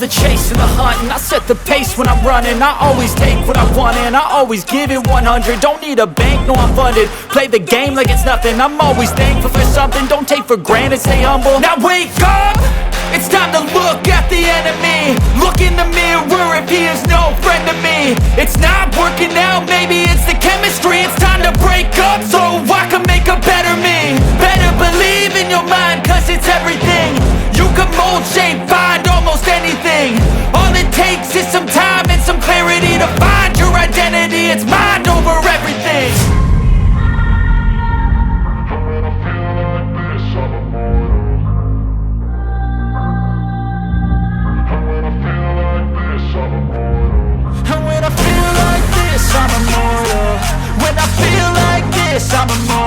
the chase and the hunt, and I set the pace when I'm running. I always take what I want and I always give it 100. Don't need a bank, no I'm funded. Play the game like it's nothing. I'm always thankful for something. Don't take for granted, stay humble. Now wake up! It's time to look at the enemy. Look in the mirror if he is no friend to me. It's not working out, maybe it's the chemistry. It's time to break up so I can make a better me. Better believe in your mind, cause it's everything. You can mold, shape, find almost anything. All it takes is some time and some clarity to find your identity. It's mind over everything. And when I feel like this, I'm immortal. When I feel like this, I'm immortal.